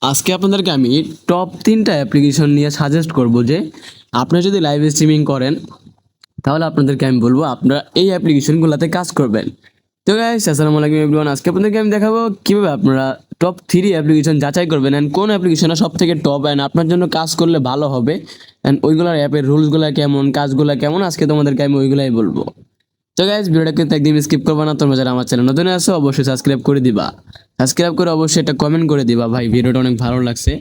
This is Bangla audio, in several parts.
আজকে আপনাদেরকে আমি টপ 3টা অ্যাপ্লিকেশন নিয়ে সাজেস্ট করব যে আপনারা যদি লাইভ স্ট্রিমিং করেন তাহলে আপনাদেরকে আমি বলবো আপনারা এই অ্যাপ্লিকেশনগুলোতে কাজ করবেন। তো গাইস আসসালামু আলাইকুম এভরিওয়ান, আজকে আপনাদেরকে আমি দেখাবো কিভাবে আপনারা টপ 3 অ্যাপ্লিকেশন যাচাই করবেন এন্ড কোন অ্যাপ্লিকেশনটা সবথেকে টপ এন্ড আপনার জন্য কাজ করলে ভালো হবে এন্ড ওইগুলোর অ্যাপের রুলসগুলো কেমন, কাজগুলো কেমন, আজকে তোমাদেরকে আমি ওইগুলাই বলবো। তো গাইস ভিডিওটা কিন্তু একদম স্কিপ করবা না। তোমরা যারা আমার চ্যানেল নতুন আছো অবশ্যই সাবস্ক্রাইব করে দিবা, সাবস্ক্রাইব করে অবশ্যই একটা কমেন্ট করে দিবা ভাই ভিডিওটা অনেক ভালো লাগছে।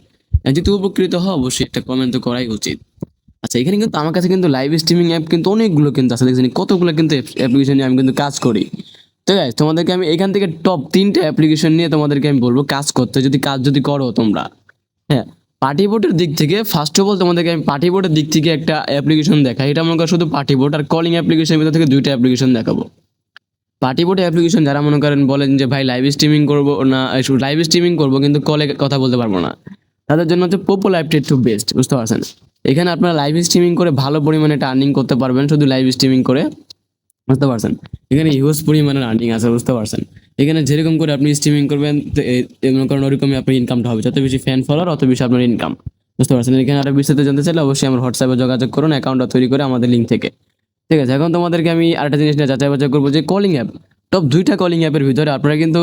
আর যদি উপকৃত হও অবশ্যই একটা কমেন্ট তো করাই উচিত। আচ্ছা, এখানে কিন্তু আমার কাছে কিন্তু লাইভ স্ট্রিমিং অ্যাপ কিন্তু অনেকগুলো কিন্তু আছে, দেখছেন কতগুলো কিন্তু অ্যাপ্লিকেশন নিয়ে আমি কিন্তু কাজ করি। তো গাইস তোমাদেরকে আমি এখান থেকে টপ 3টা অ্যাপ্লিকেশন নিয়ে তোমাদেরকে আমি বলবো কাজ করতে, যদি করো তোমরা। হ্যাঁ, পার্টি বোর্ডের দিক থেকে ফার্স্ট অফ অল তোমাদেরকে আমি পার্টি বোর্ডের দিক থেকে একটা অ্যাপ্লিকেশন দেখাই। এটা মনে করো শুধু পার্টি বোর্ড আর কলিং অ্যাপ্লিকেশনের ভিতর থেকে 2টা অ্যাপ্লিকেশন দেখাবো। পার্টি বোর্ড অ্যাপ্লিকেশন যারা মনে করেন বলেন যে ভাই লাইভ স্ট্রিমিং করবো না, লাইভ স্ট্রিমিং করবো কিন্তু কলে কথা বলতে পারবো না, তাদের জন্য হচ্ছে পোপো লাইভ টেট টু বেস্ট, বুঝতে পারছেন। এখানে আপনারা লাইভ স্ট্রিমিং করে ভালো পরিমাণে একটা আর্নিং করতে পারবেন শুধু লাইভ স্ট্রিমিং করে, বুঝতে পারছেন। এখানে হিউজ পরিমাণের আর্নিং আছে, বুঝতে পারছেন। এখানে যেরকম করে আপনি স্ট্রিমিং করবেন মনে করেন ওরকমই আপনার ইনকামটা হবে, যত বেশি ফ্যান ফলোয়ার অত বেশি আপনার ইনকাম, বুঝতে পারছেন। এখানে আরো বিস্তারিত জানতে চাইলে অবশ্যই আমার হোয়াটসঅ্যাপে যোগাযোগ করুন অ্যাকাউন্টটা তৈরি করে আমাদের লিঙ্ক থেকে। ঠিক আছে, এখন তোমাদেরকে আমি আরেকটা জিনিস নিয়ে যাচাই বাছাই করবো যে কলিং অ্যাপ। টপ 2টা কলিং অ্যাপের ভিতরে আপনারা কিন্তু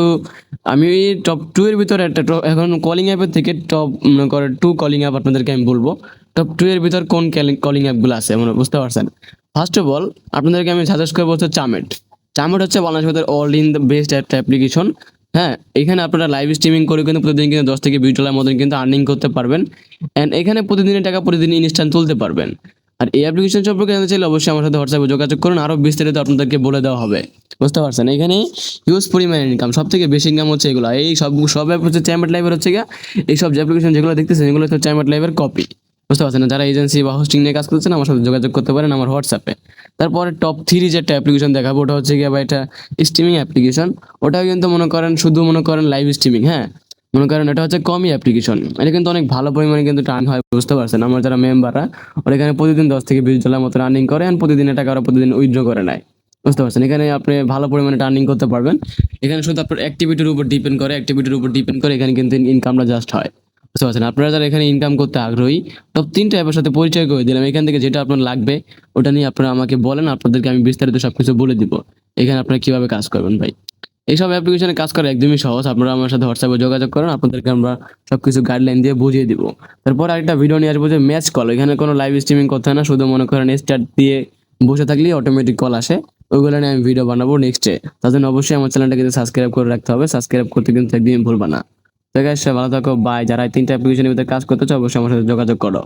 আমি টপ 2 এর ভিতরে একটা এখন কলিং অ্যাপের থেকে টপ মনে করে 2 কলিং অ্যাপ আপনাদেরকে আমি বলবো টপ 2 এর ভিতর কোন কলিং অ্যাপগুলো আছে মানে, বুঝতে পারছেন। ফার্স্ট অফ অল আপনাদেরকে আমি সাজেস্ট করবো হচ্ছে চামেট। চামেট হচ্ছে বাংলাদেশের ভিতরে অল ইন দ্য বেস্ট একটা অ্যাপ্লিকেশন। হ্যাঁ, এখানে আপনারা লাইভ স্ট্রিমিং করে কিন্তু প্রতিদিন কিন্তু 10 থেকে 20 ডলার মতন কিন্তু আর্নিং করতে পারবেন অ্যান্ড এখানে প্রতিদিনের টাকা প্রতিদিন ইনস্ট্যান্ট তুলতে পারবেন। আর এই অ্যাপ্লিকেশন সম্পর্কে জানতে চাইলে অবশ্যই আমার সাথে হোয়াটসঅ্যাপে যোগাযোগ করুন, আরও বিস্তারিত আপনাদেরকে বলে দেওয়া হবে, বুঝতে পারছেন। এখানে হিউজ পরিমাণে ইনকাম, সব থেকে বেশি ইনকাম হচ্ছে এগুলো, এই সব অ্যাপ হচ্ছে চ্যামেট লাইভের হচ্ছে গিয়া এই সব অ্যাপ্লিকেশন যেগুলো দেখতেছেন এগুলো হচ্ছে চ্যামেট লাইভের কপি, বুঝতে পারছেন। যারা এজেন্সি বা হোস্টিং নিয়ে কাজ করছেন আমার সাথে যোগাযোগ করতে পারেন আমার হোয়াটসঅ্যাপে। তারপরে টপ 3 যে একটা অ্যাপ্লিকেশন দেখাবো ওটা হচ্ছে গিয়ে বা এটা স্ট্রিমিং অ্যাপ্লিকেশন। ওটাও কিন্তু মনে করেন শুধু মনে করেন লাইভ স্ট্রিমিং, হ্যাঁ মনে করেন এটা হচ্ছে কমই অ্যাপ্লিকেশন। এটা কিন্তু অনেক ভালো পরিমাণে কিন্তু টার্ন হয়, বুঝতে পারছেন। আমার যারা মেম্বাররা ওরা এখানে প্রতিদিন 10 থেকে 20 ডলার মতো রানিং করে and প্রতিদিনের টাকা ওরা প্রতিদিন উইথড্র করে নেয়, বুঝতে পারছেন। এখানে আপনি ভালো পরিমাণে টার্নিং করতে পারবেন। এখানে শুধু আপনার অ্যাক্টিভিটির উপর ডিপেন্ড করে এখানে কিন্তু ইনকামটা জাস্ট হয়, বুঝতে পারছেন। আপনারা যারা এখানে ইনকাম করতে আগ্রহী টপ 3টা অ্যাপের সাথে পরিচয় করে দিলাম। এখান থেকে যেটা আপনার লাগবে ওটা নিয়ে আপনারা আমাকে বলেন, আপনাদেরকে আমি বিস্তারিত সবকিছু বলে দিব এখানে আপনারা কিভাবে কাজ করবেন ভাই। এইসব অ্যাপ্লিকেশনে কাজ করা একদমই সহজ, আপনারা আমার সাথে হোয়াটসঅ্যাপে যোগাযোগ করেন, আপনাদেরকে আমরা সবকিছু গাইডলাইন দিয়ে বুঝিয়ে দিব। তারপর আরেকটা ভিডিও নিয়ে আসবো যে ম্যাচ কল। এখানে কোনো লাইভ স্ট্রিমিং করতে হয় না, শুধু মনে করেন স্টার্ট দিয়ে বসে থাকলেই অটোমেটিক কল আসে, ওইগুলো নিয়ে আমি ভিডিও বানাবো নেক্সটে। তার জন্য অবশ্যই আমার চ্যানেলটাকে সাবস্ক্রাইব করে রাখতে হবে, সাবস্ক্রাইব করতে কিন্তু একদিন ভুলবা না। তো গাইস ভালো থাকো, বাই। যারা এই 3টা অ্যাপ্লিকেশনের ভিতরে কাজ করতে চাও অবশ্যই আমার সাথে যোগাযোগ করো।